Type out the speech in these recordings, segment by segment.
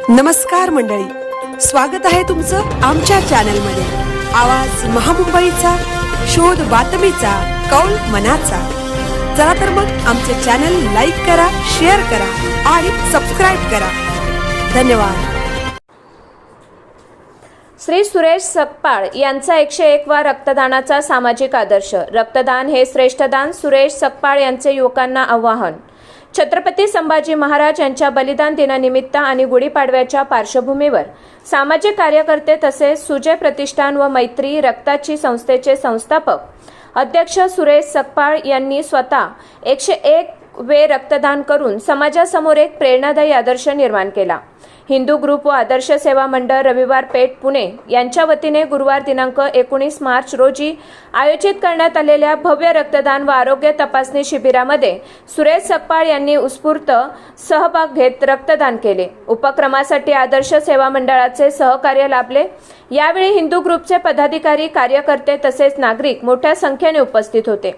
नमस्कार मंडळी, स्वागत आहे तुमचं आमच्या चॅनलमध्ये। आवाज महामुंबईचा, शोध बातमीचा, कौल मनाचा। चला तर मग आमचे चॅनल लाईक करा, शेअर करा आणि सबस्क्राइब करा। धन्यवाद। श्री सुरेश सकपाळ यांचा 101 वा रक्तदानाचा सामाजिक आदर्श। रक्तदान हे श्रेष्ठ दान। सुरेश सकपाळ यांचे युवकांना आवाहन। छत्रपती संभाजी महाराज यांच्या बलिदान दिनानिमित्त आणि गुढीपाडव्याच्या पार्श्वभूमीवर सामाजिक कार्यकर्ते तसेच सुजय प्रतिष्ठान व मैत्री रक्ताची संस्थेचे संस्थापक अध्यक्ष सुरेश सकपाळ यांनी स्वतः 101 वे रक्तदान करून समाजासमोर एक प्रेरणादायी आदर्श निर्माण केला। हिंदू ग्रुप व आदर्श सेवा मंडळ रविवार पेठ पुणे यांच्या वतीने गुरुवार दिनांक 19 मार्च रोजी आयोजित करण्यात आलेल्या भव्य रक्तदान व आरोग्य तपासणी शिबिरामध्ये सुरेश सकपाळ यांनी उत्स्फूर्त सहभाग घेत रक्तदान केले। उपक्रमासाठी आदर्श सेवा मंडळाचे सहकार्य लाभले। यावेळी हिंदू ग्रुपचे पदाधिकारी, कार्यकर्ते तसेच नागरिक मोठ्या संख्येने उपस्थित होते।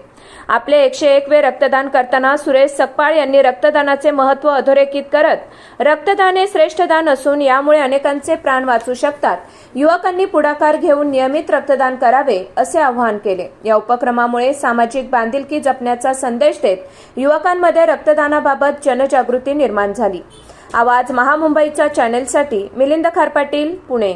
आपले 101 वे रक्तदान करताना सुरेश सकपाळ यांनी रक्तदानाचे महत्त्व अधोरेखित करत रक्तदान हे श्रेष्ठ दान असून यामुळे अनेकांचे प्राण वाचू शकतात। युवकांनी पुढाकार घेऊन नियमित रक्तदान करावे असे आवाहन केले। या उपक्रमामुळे सामाजिक बांधिलकी जपण्याचा संदेश देत युवकांमध्ये रक्तदानाबाबत जनजागृती निर्माण झाली। आवाज महामुंबईच्या चॅनेलसाठी मिलिंद खारपाटील, पुणे।